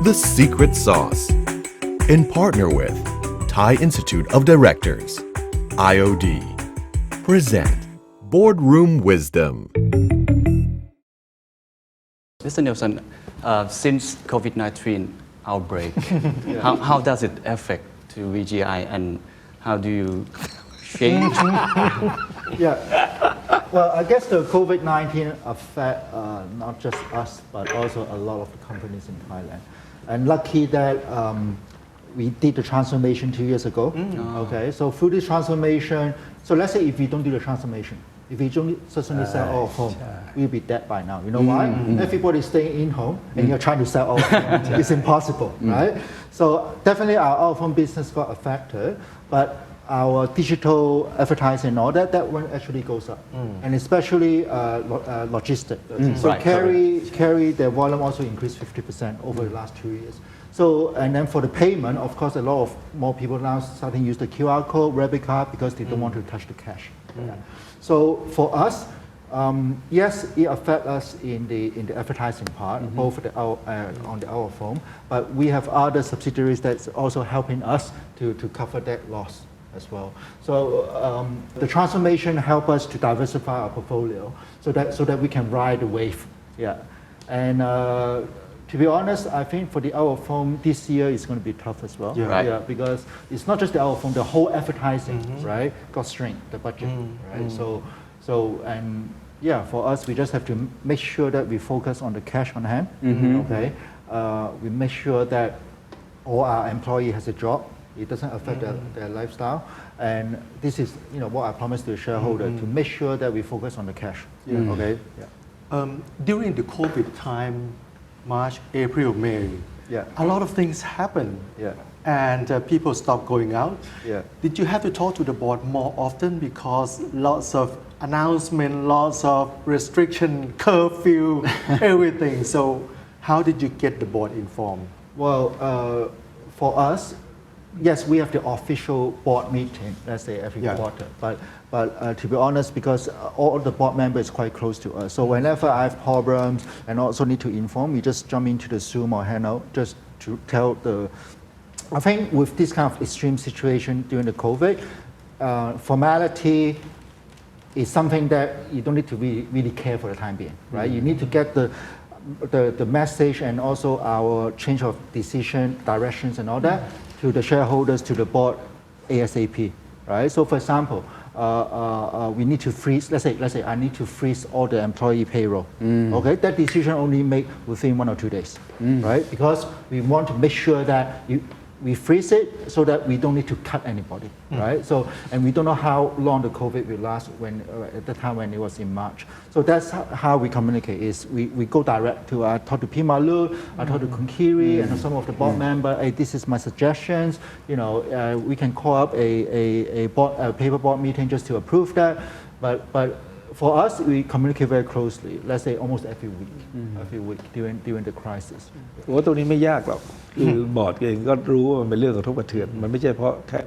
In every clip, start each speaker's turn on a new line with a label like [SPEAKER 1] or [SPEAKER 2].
[SPEAKER 1] The Secret Sauce in partner with Thai Institute of Directors IOD present Boardroom Wisdom
[SPEAKER 2] Mr. Nielsen, since COVID-19 outbreak, how does it affect to VGI and how do you change?
[SPEAKER 3] Yeah. Well, I guess the COVID-19 affect not just us, but also a lot of the companies in Thailand. And lucky that we did the transformation 2 years ago. Okay, so through this transformation, so let's say if we don't do the transformation, if we don't suddenly sell our home, we'll be dead by now. You know why? Everybody's staying in home, and you're trying to sell our home. It's impossible, right? So definitely our out-of-home business got affected, but our digital advertising and all that one actually goes up, and especially logistics. So
[SPEAKER 2] Right,
[SPEAKER 3] carry their volume also increased 50% over the last 2 years. So and then for the payment, of course, a lot of more people now starting to use the QR code, debit card because they don't want to touch the cash. So for us, yes, it affects us in the advertising part, both on the out of home, but we have other subsidiaries that's also helping us to cover that loss as well. So the transformation help us to diversify our portfolio so that we can ride the wave. Yeah, and to be honest, I think for the out of home this year is going to be tough as well.
[SPEAKER 2] Right.
[SPEAKER 3] Yeah, because it's not just the out of home, the whole advertising, right, got strained, the budget, right. So and yeah, for us, we just have to make sure that we focus on the cash on hand. Okay, we make sure that all our employee has a job. It doesn't affect their lifestyle, and this is what I promised to the shareholder to make sure that we focus on the cash. Okay. Yeah.
[SPEAKER 4] During the COVID time, March, April, May, a lot of things happen, and people stop going out. Did you have to talk to the board more often because lots of announcement, lots of restriction, curfew, everything? So, how did you get the board informed?
[SPEAKER 3] Well, for us, yes, we have the official board meeting, let's say every quarter. But to be honest, because all the board members are quite close to us, so whenever I have problems and also need to inform, we just jump into the Zoom or Hangout just to tell the. I think with this kind of extreme situation during the COVID, formality is something that you don't need to really care for the time being, right? You need to get the message and also our change of decision, directions and all that to the shareholders, to the board ASAP, right? So for example, we need to freeze, let's say I need to freeze all the employee payroll. Okay, that decision only made within 1 or 2 days, right? Because we want to make sure that we freeze it so that we don't need to cut anybody, right? So, and we don't know how long the COVID will last at the time when it was in March. So that's how we communicate is we go direct to, I talk to Pimalu, I talk to Kunkiri and some of the board members, hey, this is my suggestions, we can call up a paper board meeting just to approve that, but for us, we communicate very closely, let's say almost every week during the crisis.
[SPEAKER 5] ว่าตรงนี้ไม่ยากหรอกคือบอร์ดเองก็รู้ว่ามันเป็นเรื่องกระทบกระเทือนมันไม่ใช่เพราะแค่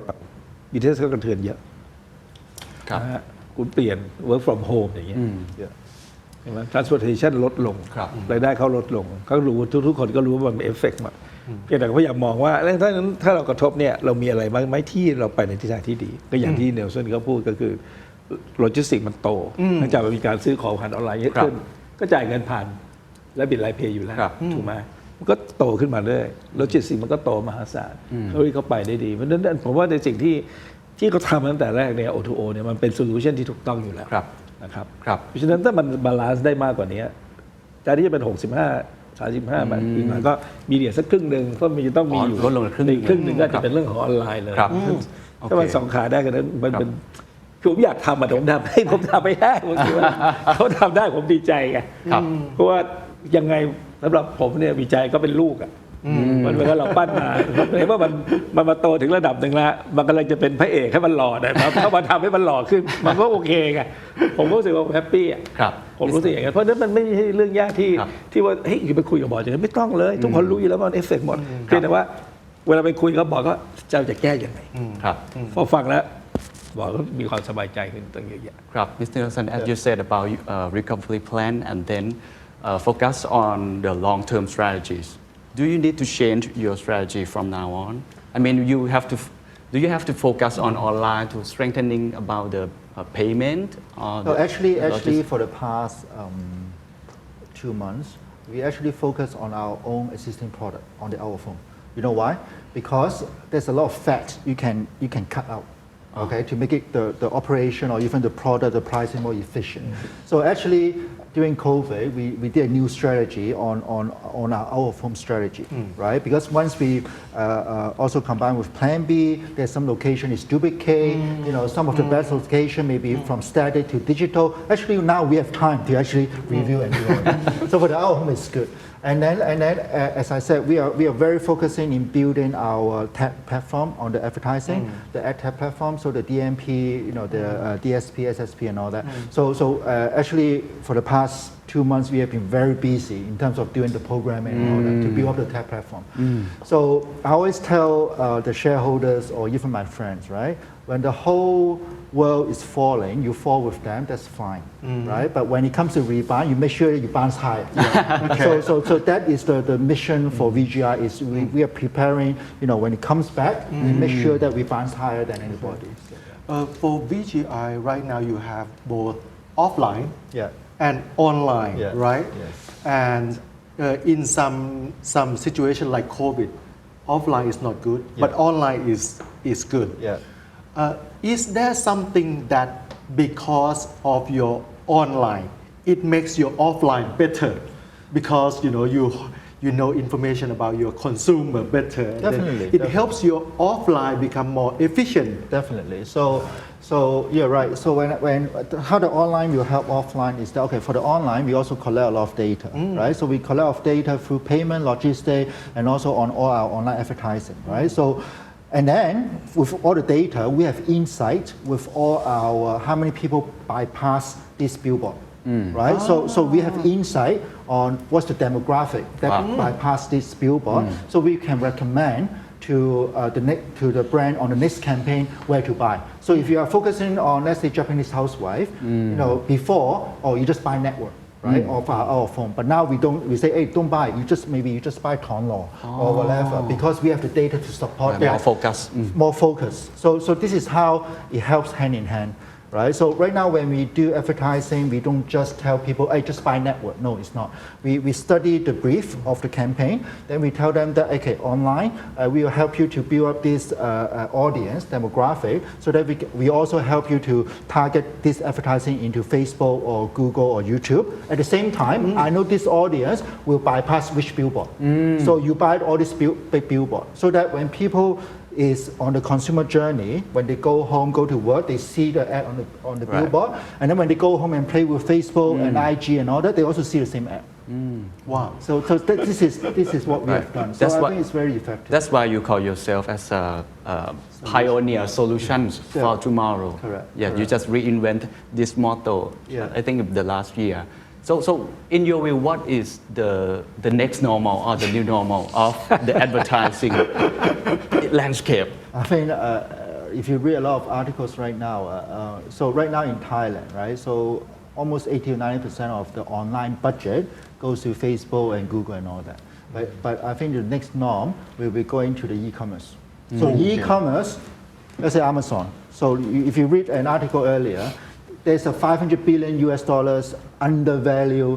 [SPEAKER 5] มีเทศกระเทือนเยอะนะฮะคุณเปลี่ยน work from home อย่างเงี้ยใช่ไหม transportation ลดลงรายได้เขาลดลงเขารู้ทุกคนก็รู้ว่ามันมีเอฟเฟกต์มาเพียงแต่เขาอยากมองว่าถ้าเรากระทบเนี่ยเรามีอะไรบ้างไหมที่เราไปในทิศทางที่ดีก็อย่างที่เนลสันเขาพูดก็คือโลจิสติกมันโตเนื่องจากมีการซื้อของผ่านออนไลน์เยอะขึ้นก็จ่ายเงินผ่านและบิลรายเพย์อยู่แล้วถูกไหมมันก็โตขึ้นมาเรื่อยโลจิสติกมันก็โตมหาศาลเขาไปได้ดีเพราะฉะนั้นผมว่าในสิ่งที่เขาทำตั้งแต่แรกเนี่ย O2O เนี่ยมันเป็นโซลูชันที่ถูกต้องอยู่แล้วนะครับเพราะฉะนั้นถ้ามันบาลานซ์ได้มากกว่านี้แต่ที่จะเป็น65-35แบบอีกหน่อยก็มีเดียสักครึ่งหนึ่งก็มันจะต้องมีอยู่ลดลงครึ่งหนึ่งก็จะเป็นเรื่องของออนไลน์เลยถ้ามันสองขาได้กันนั้นมันเป็นผมอยากทำแต่ผมทำไม่ได้ผมคิดว่าเขาทำได้ผมดีใจไงเพราะว่ายังไงสำหรับผมเนี่ยวิจัยก็เป็นลูกอ่ะมันเวลาเราปั้นมาเห็นว่ามันมาโตถึงระดับหนึ่งแล้วมันกำลังจะเป็นพระเอกให้มันหล่อได้ครับถ้ามาทำให้มันหล่อขึ้นมันก็โอเคไงผมรู้สึกว่าแฮปปี้อ่ะผมรู้สึกอย่างนั้นเพราะนั้นมันไม่ใช่เรื่องยากที่ว่าเฮ้ยไปคุยกับบอร์ดอย่างนั้นไม่ต้องเลยทุกคนรู้อยู่แล้วว่ามันเอฟเฟกต์หมดเพียงแต่ว่าเวลาไปคุยกับบอร์ดก็จะแก้ยังไงพอฟังแล้ว บอกก็มีความสบายใจขึ้นตั้งเยอะแยะ
[SPEAKER 2] ครับ Mr. Nelson as you said about recovery plan and then focus on the long-term strategies do you need to change your strategy from now on? I mean, do you have to focus on online to strengthening about the payment? Or
[SPEAKER 3] No,
[SPEAKER 2] the
[SPEAKER 3] actually, for the past 2 months, we actually focus on our own existing product on the our phone. You know why? Because there's a lot of fat you can cut out. Okay, to make it the operation or even the product, the pricing more efficient. So actually, during COVID, we did a new strategy on our out-of-home strategy, right? Because once we also combine with Plan B, there's some location is duplicate. You know, some of the best location maybe from static to digital. Actually, now we have time to actually review and do all that. So for the out-of-home, it's good. And then, as I said, we are very focusing in building our tech platform on the advertising, the ad tech platform, so the DMP, you know, the DSP, SSP, and all that. So actually, for the past 2 months, we have been very busy in terms of doing the programming and all that to build up the tech platform. So I always tell the shareholders or even my friends, right? When the whole world is falling, you fall with them, that's fine, right? But when it comes to rebound, you make sure you bounce higher. Okay. So that is the mission for VGI is we are preparing, you know, when it comes back, we make sure that we bounce higher than anybody.
[SPEAKER 4] For VGI, right now you have both offline
[SPEAKER 3] Yeah.
[SPEAKER 4] and online,
[SPEAKER 3] Yeah.
[SPEAKER 4] right?
[SPEAKER 3] Yes.
[SPEAKER 4] And in some situation like COVID, offline is not good, but
[SPEAKER 3] Yeah.
[SPEAKER 4] online is good.
[SPEAKER 3] Yeah.
[SPEAKER 4] Is there something that because of your online, it makes your offline better? Because you know information about your consumer better. And then
[SPEAKER 3] Definitely,
[SPEAKER 4] it
[SPEAKER 3] definitely.
[SPEAKER 4] helps your offline become more efficient.
[SPEAKER 3] Definitely. So you're right. So when how the online will help offline is that okay for the online we also collect a lot of data, right? So we collect a lot of data through payment, logistics, and also on all our online advertising, right? So. And then with all the data, we have insight with all our how many people bypass this billboard, right? So we have insight on what's the demographic that bypass this billboard, so we can recommend to the brand on the next campaign where to buy. So if you are focusing on let's say Japanese housewife, you know before or you just buy network. Right, of our phone. But now we say, hey, don't buy. You just buy Tonlo or whatever because we have the data to support that.
[SPEAKER 2] More focus.
[SPEAKER 3] More focus. So this is how it helps hand in hand. Right? So right now when we do advertising, we don't just tell people, hey, just buy network. No, it's not. We study the brief of the campaign, then we tell them that, okay, online, we will help you to build up this audience demographic so that we also help you to target this advertising into Facebook or Google or YouTube. At the same time, I know this audience will bypass which billboard. So you buy all this big billboard so that when people is on the consumer journey. When they go home, go to work, they see the ad on the billboard, and then when they go home and play with Facebook and IG and all that, they also see the same ad.
[SPEAKER 4] Wow.
[SPEAKER 3] So this is what we have done. So I think it's very effective.
[SPEAKER 2] That's why you call yourself as a pioneer solutions for tomorrow.
[SPEAKER 3] Correct.
[SPEAKER 2] Yeah,
[SPEAKER 3] Correct.
[SPEAKER 2] you just reinvent this motto.
[SPEAKER 3] Yeah.
[SPEAKER 2] I think the last year. So in your view, what is the next normal or the new normal of the advertising landscape?
[SPEAKER 3] I think if you read a lot of articles right now, so right now in Thailand, right, so almost 80 to 90% of the online budget goes to Facebook and Google and all that. But I think the next norm will be going to the e-commerce. So e-commerce, let's say Amazon. So if you read an article earlier, there's a $500 billion undervalue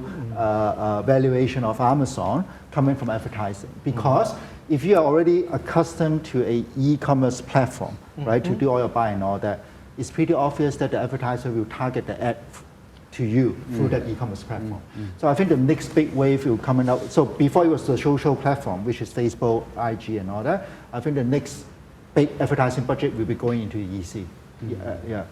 [SPEAKER 3] valuation of Amazon coming from advertising. Because if you are already accustomed to a e-commerce platform, right, to do all your buying and all that, it's pretty obvious that the advertiser will target the ad to you through that e-commerce platform. So I think the next big wave will come out. So before it was the social platform, which is Facebook, IG, and all that, I think the next big advertising budget will be going into EC. Yeah.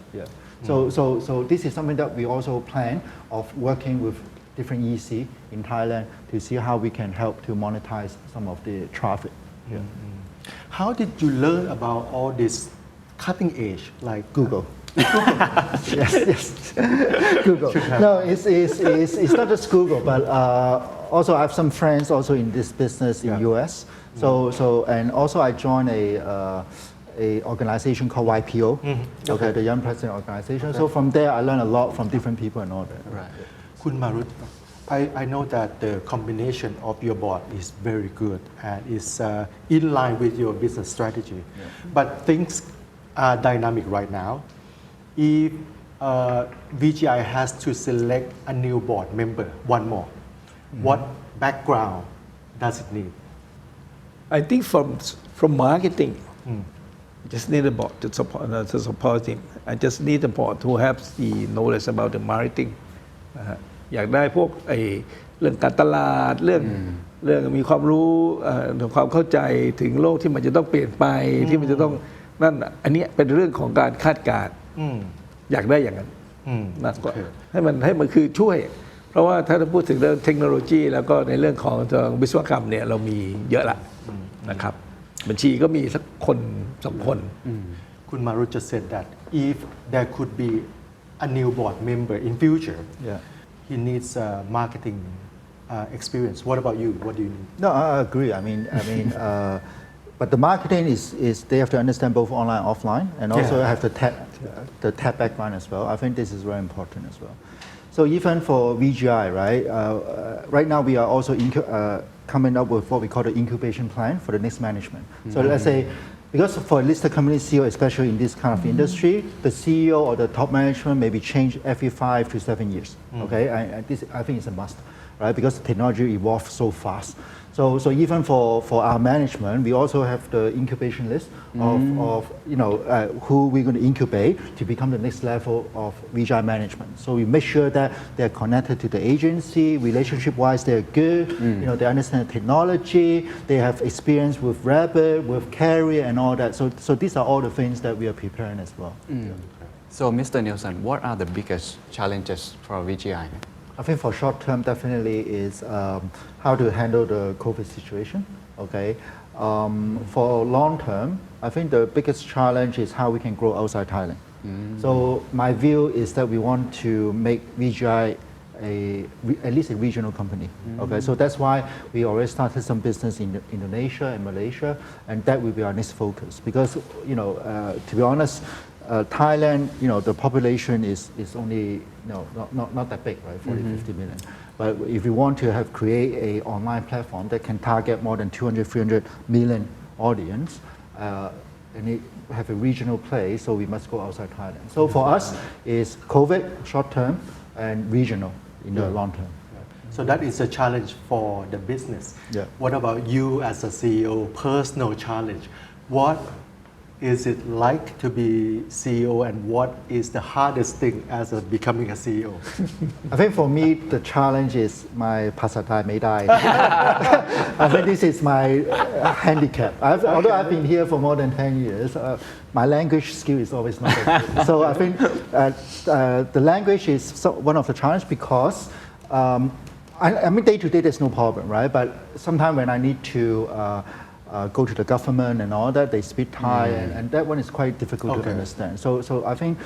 [SPEAKER 3] So this is something that we also plan of working with different EC in Thailand to see how we can help to monetize some of the traffic. Yeah.
[SPEAKER 4] How did you learn about all this cutting edge like
[SPEAKER 3] Google. yes. Google. No, it's not just Google, but also I have some friends also in this business in US. So and also I joined a organization called YPO, the Young President Organization. So from there I learned a lot from different people and all that.
[SPEAKER 4] Right. คุณมารุต I know that the combination of your board is very good and is in line with your business strategy. But things are dynamic right now. If VGI has to select a new board member, one more, what background does it need?
[SPEAKER 5] I think from marketing, just need a board to support him. I just need a board who has the knowledge about the marketing. อยากได้พวกเรื่องการตลาดเรื่องมีความรู้ความเข้าใจถึงโลกที่มันจะต้องเปลี่ยนไปที่มันจะต้องนั่นอันนี้เป็นเรื่องของการคาดการณ์อยากได้อย่างนั้นมากกว่าให้มันคือช่วย เพราะว่าถ้าเราพูดถึงเรื่องเทคโนโลยีแล้วก็ในเรื่องของวิศวกรรมเนี่ยเรามีเยอะละนะครับบัญชีก็มีสักคนสองคน
[SPEAKER 4] คุณมารุต just said that if there could be a new board member in future he needs marketing experience. What about you? What do you need?
[SPEAKER 3] No, I agree. I mean, but the marketing is they have to understand both online and offline, and also have the tech background as well. I think this is very important as well. So even for VGI, right? Right now we are also coming up with what we call the incubation plan for the next management. So let's say, because for a listed company CEO, especially in this kind of industry, the CEO or the top management may be changed every 5 to 7 years. Okay, this I think is a must, right? Because technology evolves so fast. So even for our management, we also have the incubation list of who we're going to incubate to become the next level of VGI management. So we make sure that they're connected to the agency, relationship-wise they're good, they understand the technology, they have experience with Rabbit, with Carrier and all that. So these are all the things that we are preparing as well.
[SPEAKER 2] So Mr. Nielsen, what are the biggest challenges for VGI?
[SPEAKER 3] I think for short term, definitely is how to handle the COVID situation. Okay, for long term, I think the biggest challenge is how we can grow outside Thailand. So my view is that we want to make VGI at least a regional company. Okay, so that's why we already started some business in Indonesia and Malaysia, and that will be our next focus. Because to be honest, Thailand, the population is only not that big, right? 40-50 million. But if we want to create an online platform that can target more than 200-300 million audience, and it have a regional play, so we must go outside Thailand. So for us, is COVID short term and regional in the long term.
[SPEAKER 4] So that is a challenge for the business.
[SPEAKER 3] Yeah.
[SPEAKER 4] What about you as a CEO, personal challenge? What is it like to be CEO, and what is the hardest thing as becoming a CEO?
[SPEAKER 3] I think for me, the challenge is my ภาษาไทยไม่ได้ I think this is my handicap. Although I've been here for more than 10 years, my language skill is always not that good. So I think the language is one of the challenges because I mean day to day there's no problem, right? But sometimes when I need to go to the government and all that, they speak Thai, and that one is quite difficult to understand. So I think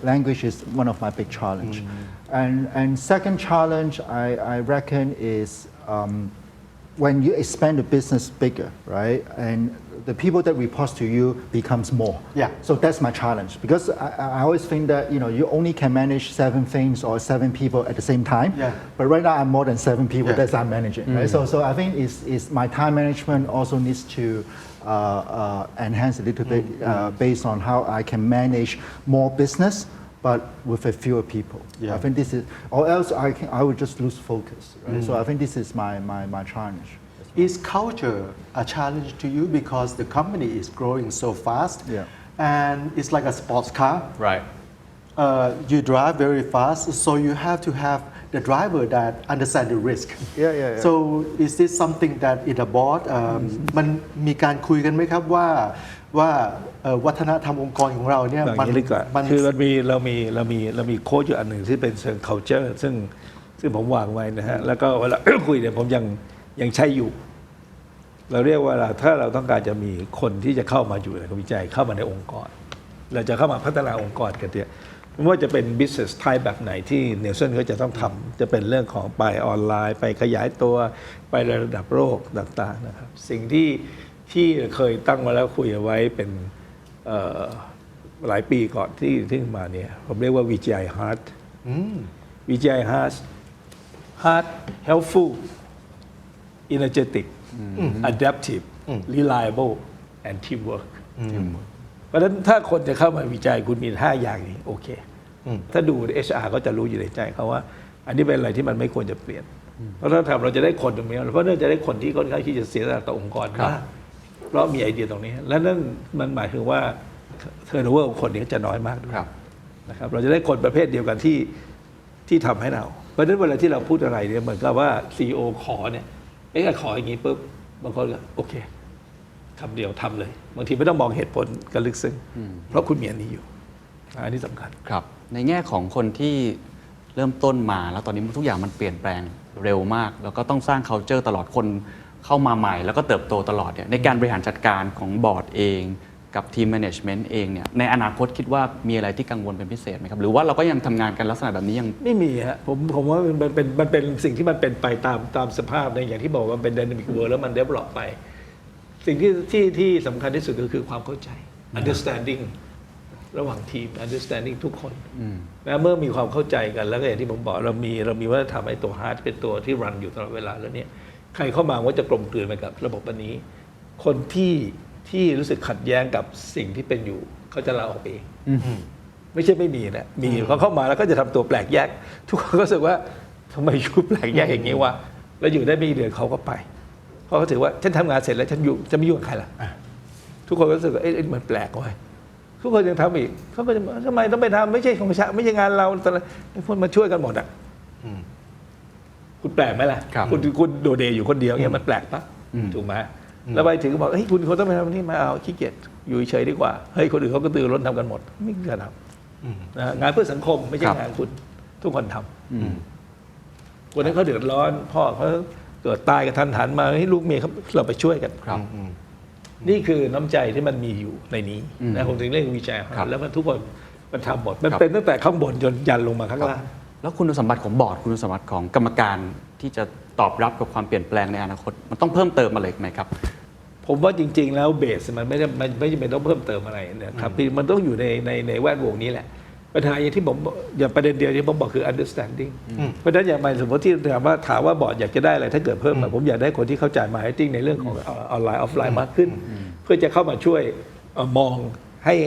[SPEAKER 3] language is one of my big challenge. And second challenge, I reckon is when you expand the business bigger, right? And the people that report to you becomes more.
[SPEAKER 4] Yeah.
[SPEAKER 3] So that's my challenge, because I always think that you only can manage 7 things or 7 people at the same time.
[SPEAKER 4] Yeah.
[SPEAKER 3] But right now I'm more than 7 people that I'm managing. Right? So I think is my time management also needs to enhance a little bit based on how I can manage more business, but with a fewer people.
[SPEAKER 4] Yeah.
[SPEAKER 3] I think this is, or else I would just lose focus. Right? So I think this is my challenge.
[SPEAKER 4] Is culture a challenge to you because the company is growing so fast?
[SPEAKER 3] Yeah.
[SPEAKER 4] And it's like a sports car.
[SPEAKER 2] Right.
[SPEAKER 4] You drive very fast, so you have to have the driver that understand the risk.
[SPEAKER 3] Yeah.
[SPEAKER 4] So is this something that in the board มันมีการคุยกันไหมครับว่าวัฒนธรรมองค์กรของเราเนี่ย
[SPEAKER 5] อย่างนี้ดีกว่าคือเรามีโค้ชอยู่อันหนึ่งที่เป็นเชิง culture ซึ่งผมวางไว้นะฮะแล้วก็เวลา คุยเนี่ยผมยังใช้อยู่เราเรียกว่าถ้าเราต้องการจะมีคนที่จะเข้ามาอยู่ในวิจัยเข้ามาในองค์กรเราจะเข้ามาพัฒนาองค์กรกันเนี่ยไม่ว่าจะเป็น business type แบบไหนที่เนลสันก็จะต้องทำจะเป็นเรื่องของไปออนไลน์ไปขยายตัวไประดับโลกต่างๆนะครับสิ่งที่เคยตั้งมาแล้วคุยเอาไว้เป็นหลายปีก่อนที่มาเนี่ยผมเรียกว่า VGI Heart VGI Heart hard helpful energetic adaptive reliable and teamwork เพราะฉะนั้นถ้าคนจะเข้ามาวิจัยคุณมี5อย่างนี้โอเคถ้าดู HR ก็จะรู้อยู่ในใจเขาว่าอันนี้เป็นอะไรที่มันไม่ควรจะเปลี่ยนเพราะถ้าทำเราจะได้คนตรงนี้เพราะนั่นจะได้คนที่ค่อนข้างที่จะเสียสละต่อองค์กรมากเพราะมีไอเดียตรงนี้และนั่นมันหมายถึงว่าเทอร์โนเวอร์ของคนนี้จะน้อยมากด้วยนะครับเราจะได้คนประเภทเดียวกันที่ทำให้เราเพราะฉะนั้นเวลาที่เราพูดอะไรเนี่ยเหมือนกับว่า CEO ขอเนี่ยขออย่างนี้ปุ๊บบางคนก็โอเคคำเดียวทำเลยบางทีไม่ต้องมองเหตุผลกันลึกซึ้งเพราะคุณมีอันนี้อยู่อันนี้สำคัญ
[SPEAKER 2] ครับในแง่ของคนที่เริ่มต้นมาแล้วตอนนี้ทุกอย่างมันเปลี่ยนแปลงเร็วมากแล้วก็ต้องสร้าง culture ตลอดคนเข้ามาใหม่แล้วก็เติบโตตลอดเนี่ยในการบริหารจัดการของบอร์ดเองกับทีมแมネจเมนต์เองเนี่ยในอนาคตคิดว่ามีอะไรที่กังวลเป็นพิเศษไหมครับหรือว่าเราก็ยังทำงานกันลักษณะแบบนี้ยัง
[SPEAKER 5] ไม่มีฮะผมว่ามันเป็นสิ่งที่มันเป็นไปตามสภาพในอย่างที่บอกว่าเป็น dynamic world แล้วมัน develop ไปสิ่งที่สำคัญที่สุดก็คือความเข้าใจ understanding ระหว่างทีม understanding ทุกคนนะเมื่อมีความเข้าใจกันแล้วก็อย่างที่ผมบอกเรามีวัฒนธรรมไอ้ตัว hard เป็นตัวที่ run อยู่ตลอดเวลาแล้วเนี่ยใครเข้ามาว่าจะกลมกลืนไปกับระบบอันนี้คนที่รู้สึกขัดแย้งกับสิ่งที่เป็นอยู่เขาจะลาออกเองไม่ใช่ไม่มีนะมีเขาเข้ามาแล้วก็จะทำตัวแปลกแยกทุกคนก็รู้สึกว่าทำไมอยู่แปลกแยกอย่างนี้วะแล้วอยู่ได้ไม่เดือนเขาก็ไปเพราะเขาถือว่าฉันทำงานเสร็จแล้วฉันอยู่จะไม่ยุ่งกับใครล่ะทุกคนก็รู้สึกว่ามันแปลกเว้ยทุกคนยังทำอีกเขาก็จะทำไมต้องไปทำไม่ใช่ของฉันไม่ใช่งานเราแต่พวกมาช่วยกันหมดอ่ะคุณแปลกไหมล่ะคุณโดเดย์อยู่คนเดียวเนี่ยมันแปลกปะถูกไหมแล้วไปถึงก็บอกเฮ้ยคุณต้องไปทำนี่มาเอาขี้เกียจอยู่เฉยดีกว่าเฮ้ยคนอื่นเขาก็ตื่นร้นทำกันหมดไม่เกิดทำงานเพื่อสังคมไม่ใช่งานคุณทุกคนทำวันนั้นเขาเดือดร้อนพ่อเขาเกิดตายกระทันหันมาให้ลูกเมียเราไปช่วยกันนี่คือน้ำใจที่มันมีอยู่ในนี้นะผมถึงเรียกวิจัยแล้วมันทุกคนมันทำหมดมันเป็นตั้งแต่ข้างบนจนยันลงมาข้างล่าง
[SPEAKER 2] แล้วคุณสมบัติของบอร์ดคุณสมบัติของกรรมการที่จะตอบรับกับความเปลี่ยนแปลงในอนาคตมันต้องเพิ่มเติมอะไรไหมครับ
[SPEAKER 5] ผมว่าจริงๆแล้วเบสมันไม่จำเป็นต้องเพิ่มเติมอะไรนะครับมันต้องอยู่ในแวดวงนี้แหละปัญหาอย่างที่ผมอย่างประเด็นเดียวที่ผมบอกคือ understanding เพราะฉะนั้นอย่างสมมติที่ถามว่าบอร์ดอยากจะได้อะไรถ้าเกิดเพิ่มผมอยากได้คนที่เข้าใจ marketing ในเรื่องของออนไลน์ออฟไลน์มากขึ้นเพื่อจะเข้ามาช่วยมอง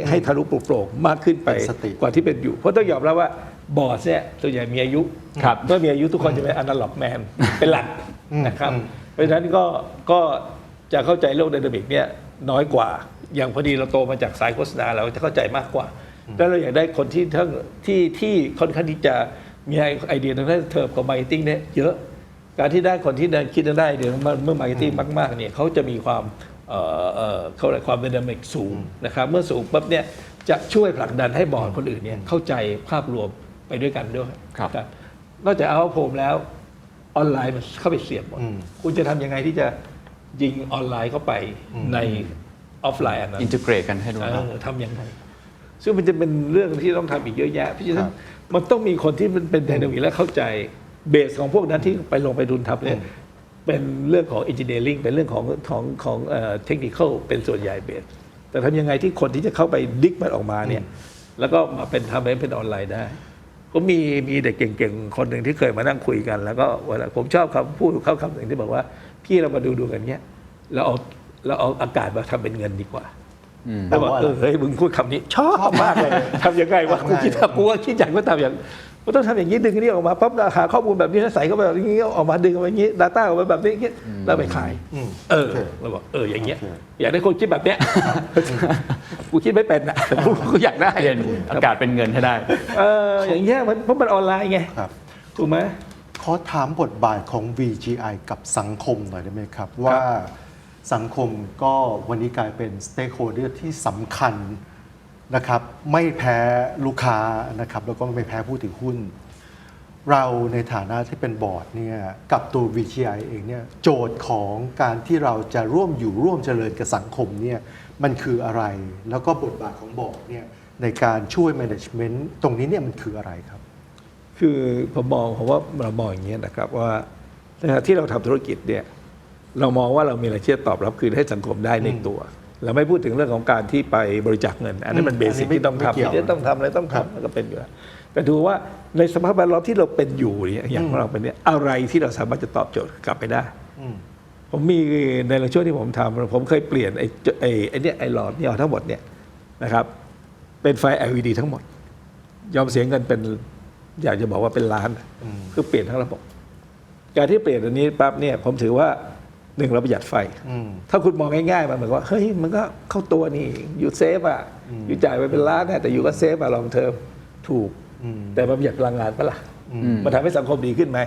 [SPEAKER 5] ให้ทะลุโปร่งมากขึ้นไปกว่าที่เป็นอยู่เพราะต้องยอมรับว่าบอร์ดเนี่ยส่วนใหญ่มีอายุเมื่อมีอายุทุกคนจะเป็นอนาล็อกแมนเป็นหลักนะครับเพราะฉะนั้นก็จะเข้าใจโลกไดนามิกเนี่ยน้อยกว่าอย่างพอดีเราโตมาจากสายโฆษณาเราจะเข้าใจมากกว่าแล้วเราอยากได้คนที่ค่อนข้างที่จะมีไอเดียทางด้านเทิร์มของมาร์เก็ตติ้งเนี่ยเยอะการที่ได้คนที่คิดได้เดี๋ยวเมื่อมาร์เก็ตติ้งมากๆเนี่ยเขาจะมีความเขาเรียกความไดนามิกสูงนะครับเมื่อสูงปั๊บเนี่ยจะช่วยผลักดันให้บอร์ดคนอื่นเนี่ยเข้าใจภาพรวมไปด้วยกันด้วยครับนอกจากเอาโพมแล้วออนไลน์มันเข้าไปเสียบหมดคุณจะทำยังไงที่จะยิงออนไลน์เข้าไปในออฟไลน์อันนั้น
[SPEAKER 2] อินทิเกรตกันให้ด้วย
[SPEAKER 5] ทำยังไงซึ่งมันจะเป็นเรื่องที่ต้องทำอีกเยอะแยะเพราะฉะนั้นมันต้องมีคนที่มันเป็นไดนามิกและเข้าใจเบสของพวกนั้นที่ไปลงไปดุลทับเนี่ยเป็นเรื่องของเอนจิเนียริ่งเป็นเรื่องของเทคนิคเป็นส่วนใหญ่เบสแต่ทำยังไงที่คนที่จะเข้าไปดิกมันออกมาเนี่ยแล้วก็มาทำให้เป็นออนไลน์ได้ก็มีเด็กเก่งๆคนหนึ่งที่เคยมานั่งคุยกันแล้วก็เวลาผมชอบคำพูดเข้าคำหนึ่งที่บอกว่าพี่เรามาดูกันเนี้ยเราเอาอากาศมาทำเป็นเงินดีกว่าแต่ว่าเฮ้ยมึงพูดคำนี้ชอบมากเลยทำยังไงวะกูคิดอยากว่าทำอย่างก็ต้องทำอย่างนี้ดึงนี้ออกมาปั๊บหาข้อมูลแบบนี้แล้วใส่เข้าไปแบบนี้ออกมาดึงออกมาอย่างนี้ Data ออกมาแบบนี้แล้วไปขายเราบอกอย่างเงี้ยอยากได้คนคิดแบบเนี้ยกูคิดไม่เป็นอ่ะแต่กูอยากได้
[SPEAKER 2] อากาศเป็นเงินให้ได้
[SPEAKER 5] อย่างเงี้ยเพราะมันออนไลน์ไงถูกไหม
[SPEAKER 4] ขอถามบทบาทของ VGI กับสังคมหน่อยได้ไหมครับว่าสังคมก็วันนี้กลายเป็น stakeholder ที่สำคัญนะครับไม่แพ้ลูกค้านะครับแล้วก็ไม่แพ้ผู้ถือหุ้นเราในฐานะที่เป็นบอร์ดเนี่ยกับตัว VGI เองเนี่ยโจทย์ของการที่เราจะร่วมอยู่ร่วมเจริญกับสังคมเนี่ยมันคืออะไรแล้วก็บทบาทของบอร์ดเนี่ยในการช่วย management ตรงนี้เนี่ยมันคืออะไรครับ
[SPEAKER 5] คือผมว่าเรามองอย่างนี้นะครับว่าที่เราทำธุรกิจเนี่ยเรามองว่าเรามีอะไรที่จะตอบรับคืนให้สังคมได้ในตัวเราไม่พูดถึงเรื่องของการที่ไปบริจาคเงินอันนี้มันเบสิกที่ต้องทำที่ต้องทำอะไรต้องทำแล้วก็เป็นอยู่แล้ว แต่ดูว่าในสภาพแวดล้อมที่เราเป็นอยู่เนี่ยอย่างของเราเป็นเนี่ยอะไรที่เราสามารถจะตอบโจทย์กลับไปได้ผมมีในช่วงที่ผมทำผมเคยเปลี่ยนไอ้เนี่ยไอ้หลอดเนี่ยทั้งหมดเนี่ยนะครับเป็นไฟ LED ทั้งหมดยอมเสียเงินเป็นอยากจะบอกว่าเป็นล้านคือเปลี่ยนทั้งระบบการที่เปลี่ยนอันนี้ปั๊บเนี่ยผมถือว่าหนึ่งเราประหยัดไฟถ้าคุณมองง่ายๆมันเหมือนว่าเฮ้ยมันก็เข้าตัวนี่อยู่เซฟอ่ะอยู่จ่ายไปเป็นล้านแต่อยู่ก็เซฟอ่ะลองเทอมถูกแต่มันประหยัดพลังงานปะล่ะมันทำให้สังคมดีขึ้นไหม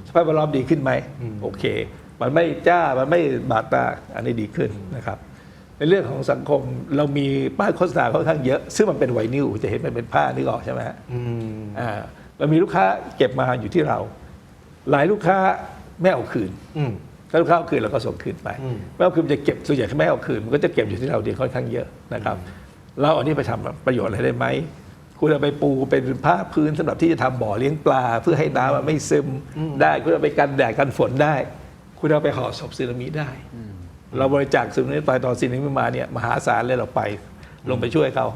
[SPEAKER 5] สภาพแวดล้อมดีขึ้นไหมโอเคมันไม่จ้ามันไม่บาดตาอันนี้ดีขึ้นนะครับในเรื่องของสังคมเรามีป้ายโฆษณาค่อนข้างเยอะซึ่งมันเป็นไวนิลจะเห็นมันเป็นผ้านึกออกใช่ไหมฮะเรามีลูกค้าเก็บมาอยู่ที่เราหลายลูกค้าไม่เอาคืนถ้าลูกค้าเอาคืนเราก็ส่งคืนไปไม่เอาคืนจะเก็บส่วนใหญ่ถ้าไม่เอาคืนมันก็จะเก็บอยู่ที่เราดีค่อนข้างเยอะนะครับเราเอานี้ไปทำประโยชน์อะไรได้ไหมคุณเอาไปปูเป็นผ้าพื้นสำหรับที่จะทำบ่อเลี้ยงปลาเพื่อให้น้ำมันไม่ซึมได้คุณเอาไปกันแดดกันฝนได้คุณเอาไปห่อศพสึนามิได้เราบริจาคสึนามิไปตอนสึนามิมาเนี่ยมหาศาลเลยเราไปลงไปช่วยเขา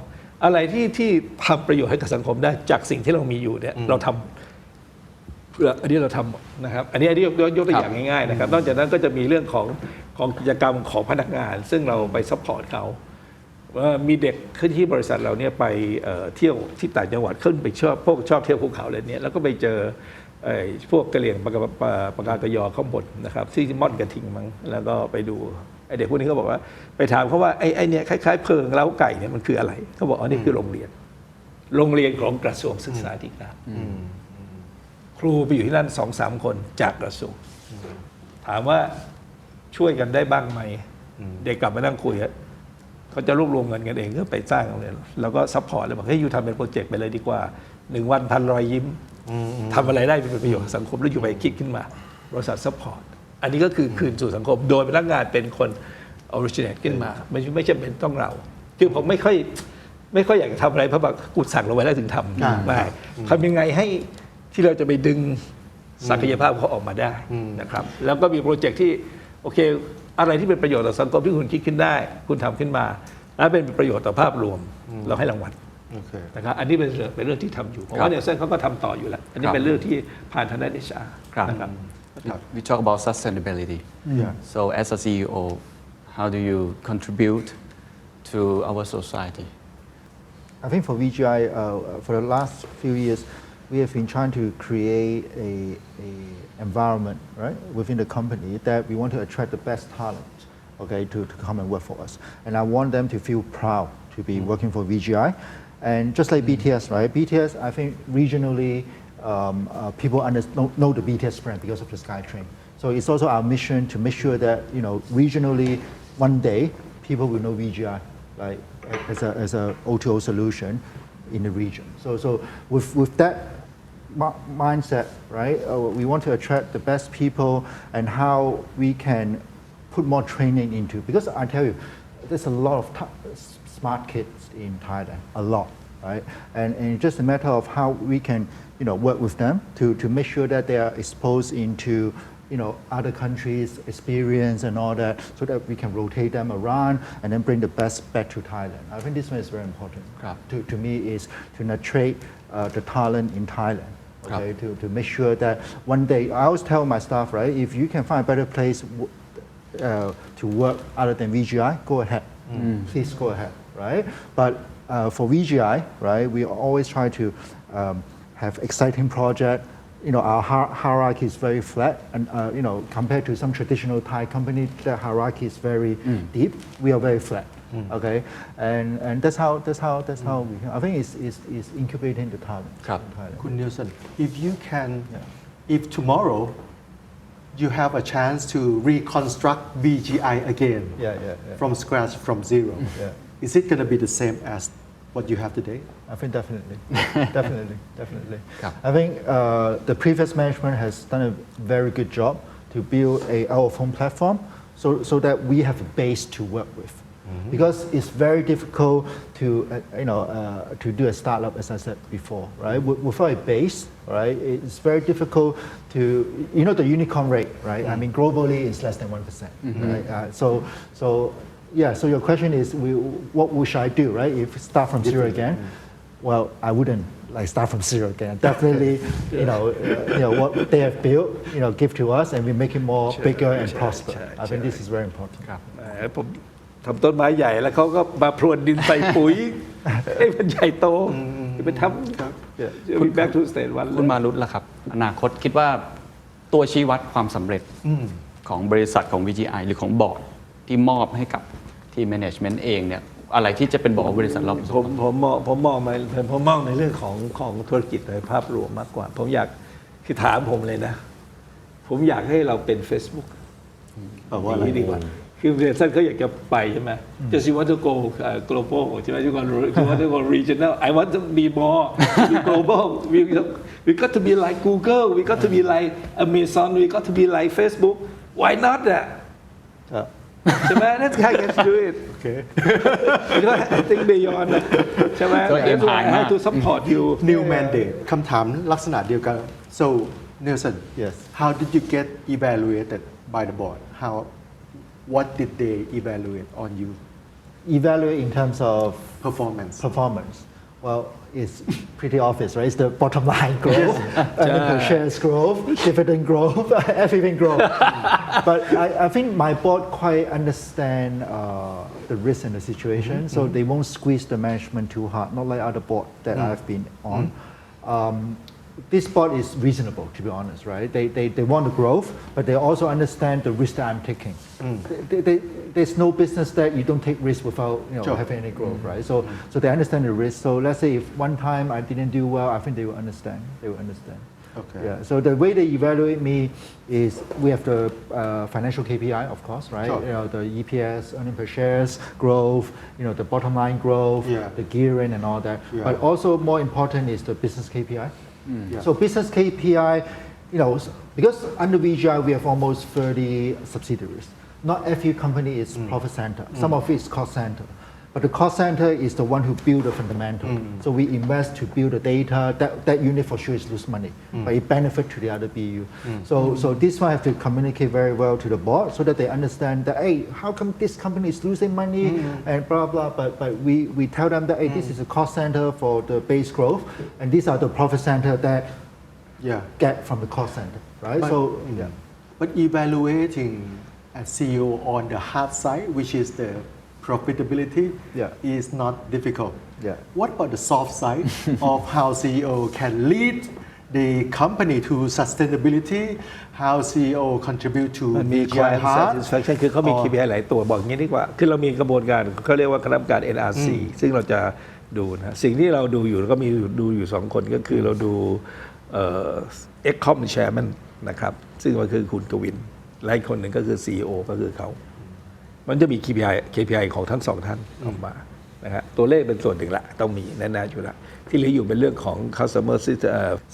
[SPEAKER 5] อะไรที่ทำประโยชน์ให้กับสังคมได้จากสิ่งที่เรามีอยู่เนี่ยเราทำเพื่ออันนี้เราทำหมดนะครับอันนี้ยกตัวอย่างง่ายๆนะครับนอกจากนั้นก็จะมีเรื่องของกิจกรรมของพนักงานซึ่งเราไปซัพพอร์ตเขามีเด็กขึ้นที่บริษัทเราเนี่ยไปเที่ยวที่ต่างจังหวัดขึ้นไปชอบเที่ยวภูเขาอะไรเนี่ยแล้วก็ไปเจอพวกกะเหรี่ยงปากากยอข้างบนนะครับที่ม่อนกระทิงมั้งแล้วก็ไปดูไอเด็กพวกนี้เขาบอกว่าไปถามเขาว่าไอเนี่ยคล้ายๆเพิงเล้าไก่เนี่ยมันคืออะไรเขาบอกอ๋อนี่คือโรงเรียนของกระทรวงศึกษาธิการครูไปอยู่ที่นั่น 2-3 คนจากกระทรวงถามว่าช่วยกันได้บ้างไหมเด็กกลับมานั่งคุยเขาจะรวบรวมเงินกันเองก็ไปสร้างโรงเรียนแล้วก็ซัพพอร์ตเลยบอกให้อยู่ทำเป็นโปรเจกต์ไปเลยดีกว่า1 วัน1,000 รอยยิ้มทำอะไรได้เป็นประโยชน์สังคมแล้วอยู่ไปคิดขึ้นมาบริษัทซัพพอร์ตอันนี้ก็คือคืนสู่สังคมโดยพนักงานเป็นคนออริจิเนตขึ้นมาไม่จำเป็นต้องเราคือผมไม่ค่อยอยากจะทำอะไรเพราะว่ากูสั่งเราไว้แล้วถึงทำไม่ทำยังไงให้ที่เราจะไปดึงศักยภาพเขาออกมาได้นะครับแล้วก็มีโปรเจกต์ที่โอเคอะไรที่เป็นประโยชน์ต่อสังคมที่คุณคิดขึ้นได้คุณทำขึ้นมาและเป็นประโยชน์ต่อภาพรวมเราให้รางวัลนะครับอันนี้เป็นเรื่องที่ทำอยู่เพราะว่าเนลสันเขาก็ทำต่ออยู่แล้วอันนี้เป็นเรื่องที่ผ่านทางด้าน HR นะครับ
[SPEAKER 2] We talk about sustainability. So as a CEO, how do you contribute to our society?
[SPEAKER 3] I think for VGI, for the last few years, we have been trying to create a environment, right, within the company that we want to attract the best talent, okay, to come and work for us. And I want them to feel proud to be working for VGI. And just like BTS, right? BTS, I think regionally, people know the BTS brand because of the SkyTrain. So it's also our mission to make sure that regionally, one day people will know VGI, like as a O2O solution in the region. So with that mindset, right? We want to attract the best people and how we can put more training into, because I tell you, there's a lot of smart kids in Thailand, a lot, right? And it's just a matter of how we can, work with them to make sure that they are exposed into, other countries' experience and all that, so that we can rotate them around and then bring the best back to Thailand. I think this one is very important. To me, is to nurture the talent in Thailand. Okay, to make sure that one day, I always tell my staff, right, if you can find a better place to work other than VGI, go ahead. Please go ahead, right? But for VGI, right, we always try to have exciting project. Our hierarchy is very flat, and compared to some traditional Thai company, the hierarchy is very deep. We are very flat. Okay, and that's how we. I think it's incubating the talent.
[SPEAKER 4] Kun Nielsen, if tomorrow you have a chance to reconstruct VGI again from scratch, from zero, is it going to be the same as what you have today?
[SPEAKER 3] I think definitely. I think the previous management has done a very good job to build a out-of-home platform, so that we have a base to work with. Because it's very difficult to do a startup, as I said before, right? Without a base, right? It's very difficult to, the unicorn rate, right? I mean, globally, it's less than 1%, right? So your question is, what should I do, right? If start from zero again, well, I wouldn't like start from zero again. Definitely, what they have built, give to us, and we make it more bigger and prosper. I think this is very important.
[SPEAKER 5] ผมทำต้นไม้ใหญ่แล้วเขาก็มาพรวนดินใส่ปุ๋ยให้มันใหญ่โตไปทำคุณ back to stage one
[SPEAKER 2] คุณมารุตล่ะครับ อนาคตคิดว่าตัวชี้วัดความสำเร็จของบริษัทของ VGI หรือของบอร์ดที่มอบให้กับทีม management เองเนี่ยอะไรที่จะเป็นบอกว่าบริษัทเรา
[SPEAKER 5] ผมมองในเรื่องของธุรกิจในภาพรวมมากกว่าผมอยากคือถามผมเลยนะผมอยากให้เราเป็น Facebook บอกว่าอะไรดีกว่าคือเรียนสั้นเขาอยากจะไปใช่ไหม Just you want to go global ใช่ไหม you want to go regional I want to be more be global we got to be like Google we got to be like Amazon we got to be like Facebook why not อ่ะใช่ไหม That's how you do it okay I think beyond ใช่ไหม I have to support you
[SPEAKER 4] new mandate คำถามลักษณะเดียวกัน so Nelson
[SPEAKER 3] yes
[SPEAKER 4] how did you get evaluated by the board what did they evaluate on you
[SPEAKER 3] evaluate in terms of
[SPEAKER 4] performance
[SPEAKER 3] well it's pretty obvious right it's the bottom line growth earnings per shares growth dividend growth everything growth but I think my board quite understand the risk and the situation so they won't squeeze the management too hard not like other board that I've been on this board is reasonable, to be honest, right? They want the growth, but they also understand the risk that I'm taking. There's no business that you don't take risk without having any growth, right? So they understand the risk. So let's say if one time I didn't do well, I think they will understand. Okay. Yeah. So the way they evaluate me is we have the financial KPI, of course, right?
[SPEAKER 4] Sure.
[SPEAKER 3] The EPS, earnings per shares growth, the bottom line growth, the gearing and all that. Yeah. But also more important is the business KPI. So business KPI, because under VGI we have almost 30 subsidiaries. Not every company is profit center. Some of it is cost center. But the cost center is the one who build the fundamental. So we invest to build the data. That unit for sure is lose money, but it benefit to the other BU. So this one have to communicate very well to the board so that they understand that hey, how come this company is losing money and blah blah. But we tell them that hey, this is a cost center for the base growth, and these are the profit center that get from the cost center, right?
[SPEAKER 4] But evaluating a CEO on the hard side, which is the profitability is not difficult. What about the soft side of how CEO can lead the company to sustainability? How CEO contribute to
[SPEAKER 5] มันมี
[SPEAKER 4] VGI hard?
[SPEAKER 5] satisfaction คือเขามี KPI หลายตัวบอกงี้ดีกว่าคือเรามีกระบวนการเขาเรียกว่าคณะกรรมการ NRC ซึ่งเราจะดูนะสิ่งที่เราดูอยู่แล้วก็มีดูอยู่2คนก็คือเราดูExCom Chairman นะครับซึ่งก็คือคุณกวินและอีกคนหนึ่งก็คือ CEO ก็คือเขามันจะมี KPI ของทั้งสองท่านออกมานะฮะตัวเลขเป็นส่วนหนึ่งละต้องมีแน่ๆอยู่ละที่เหลืออยู่เป็นเรื่องของ customer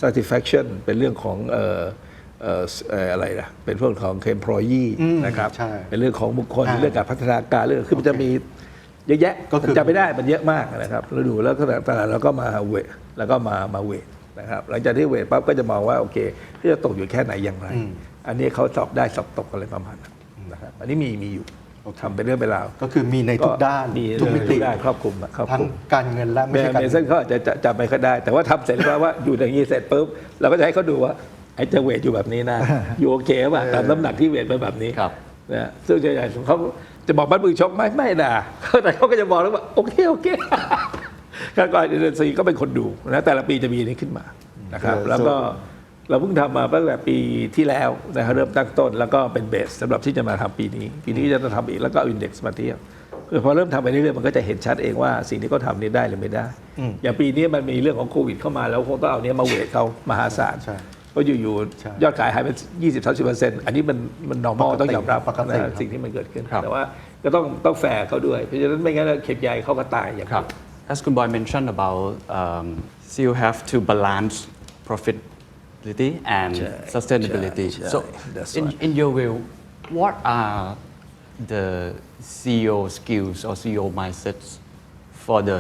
[SPEAKER 5] satisfaction เป็นเรื่องของอะไรล่ะเป็นเรื่องของ employee นะครับเป็นเรื่องของบุคคลเรื่องการพัฒนาการเรื่องคือมันจะมีเยอะแยะจำไม่ได้มันเยอะมากนะครับเราดูแล้วก็แต่ละเราก็มาเวทแล้วก็มาเวทนะครับหลังจากที่เวทปั๊บก็จะมองว่าโอเคที่จะตกอยู่แค่ไหนอย่างไรอันนี้เขาสอบได้สอบตกอะไรประมาณนั้นนะครับอันนี้มีอยู่ทำเป็นเรื่องเป็นราว
[SPEAKER 4] ก็คือมีในทุกด้านทุกมิติ
[SPEAKER 5] ได้ครอบคลุม
[SPEAKER 4] ทั้งการเงินและไม่ใช่การเงิน
[SPEAKER 5] เขาอาจจะจำไม่ค่อยได้แต่ว่าทำเสร็จแล้วว่าอยู่อย่างนี้เสร็จปุ๊บเราก็จะให้เขาดูว่าไอ้จะเวทอยู่แบบนี้นะอยู่โอเคป่ะตามน้ำหนักที่เวทไปแบบนี้นะซึ่งใหญ่ๆเขาจะบอกมัดมือชกไม่ด่าแต่เขาก็จะบอกแล้วว่าโอเคการก่อนเดือน4ก็เป็นคนดูนะแต่ละปีจะมีนี้ขึ้นมานะครับแล้วก็เราเพิ่งทำมาตั้งแต่ปีที่แล้วนะครับเริ่มตั้งต้นแล้วก็เป็นเบสสำหรับที่จะมาทำปีนี้จะทำอีกแล้วก็อินเด็กซ์มาเทียบคือพอเริ่มทำไปเรื่อยๆมันก็จะเห็นชัดเองว่าสิ่งที่เขาทำนี้ได้หรือไม่ได้อย่างปีนี้มันมีเรื่องของโควิดเข้ามาแล้วคงต้องเอาเนี้ยมาเวทเขามหาศาลเพราะอยู่ๆยอดขายหายไป 20-30% อันนี้มัน normal ต้องยอมรับนะสิ่งที่มันเกิดขึ้นแต่ว่าก็ต้องแฟร์เขาด้วยเพราะฉะนั้นไม่งั้นเข็มใหญ่เขาก็ตายอย่างครับ
[SPEAKER 2] As คุณบอย mentioned about you have to balance profit and sustainability. So, in your view, what are the CEO skills or CEO mindsets for the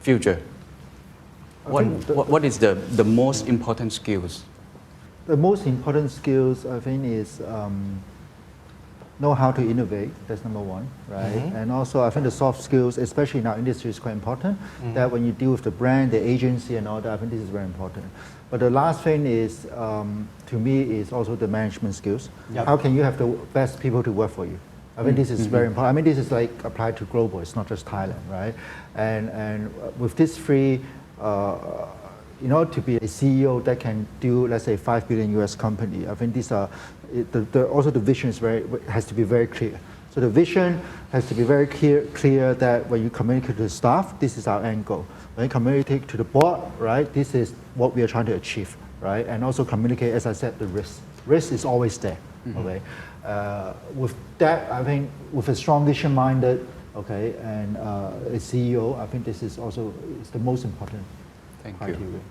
[SPEAKER 2] future? What is the most important skills?
[SPEAKER 3] The most important skills, I think, is know how to innovate. That's number one, right? And also, I think the soft skills, especially in our industry, is quite important. That when you deal with the brand, the agency, and all that, I think this is very important. But the last thing is, to me, is also the management skills.
[SPEAKER 4] Yep.
[SPEAKER 3] How can you have the best people to work for you? I mean, this is very important. I mean, this is like applied to global. It's not just Thailand, right? And with this three, in order to be a CEO that can do, let's say, $5 billion US company, I think these are also the vision has to be very clear. So the vision has to be very clear that when you communicate to the staff, this is our end goal. When you communicate to the board, right, this is what we are trying to achieve, right? And also communicate, as I said, the risk. Risk is always there, okay? With that, I think with a strong vision-minded, okay, and a CEO, I think this is also is the most important
[SPEAKER 2] Thank you.
[SPEAKER 3] criteria.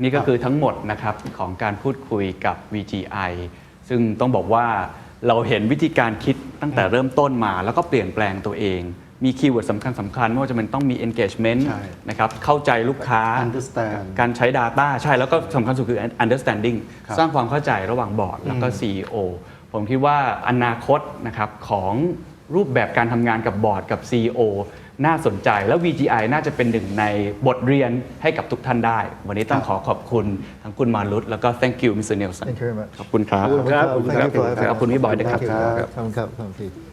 [SPEAKER 2] นี่ก็คือทั้งหมดนะครับของการพูดคุยกับ VGI ซึ่งต้องบอกว่าเราเห็นวิธีการคิดตั้งแต่เริ่มต้นมาแล้วก็เปลี่ยนแปลงตัวเอง มีคีย์เวิร์ดสำคัญไม่ว่าจะเป็นต้องมี engagement
[SPEAKER 4] ใช่
[SPEAKER 2] นะครับเข้าใจลูกค้า
[SPEAKER 4] Understand
[SPEAKER 2] การใช้ Data ใช่แล้วก็สำคัญสุดคือ understanding
[SPEAKER 4] ครับ
[SPEAKER 2] สร้างความเข้าใจระหว่างบอร์ดแล้วก็ CEO ผมคิดว่าอนาคตนะครับของรูปแบบการทำงานกับบอร์ดกับ CEO น่าสนใจแล้ว VGI น่าจะเป็นหนึ่งในบทเรียนให้กับทุกท่านได้ วันนี้ต้องขอบคุณทั้งคุณมารุตแล้วก็ thank you Mr. Nelson
[SPEAKER 3] Thank you very much.
[SPEAKER 2] ขอบคุณครับ
[SPEAKER 3] Thank you for having
[SPEAKER 2] ขอบคุณพี่บอยด้วยครับ
[SPEAKER 3] Thank you. ขอบคุณครับ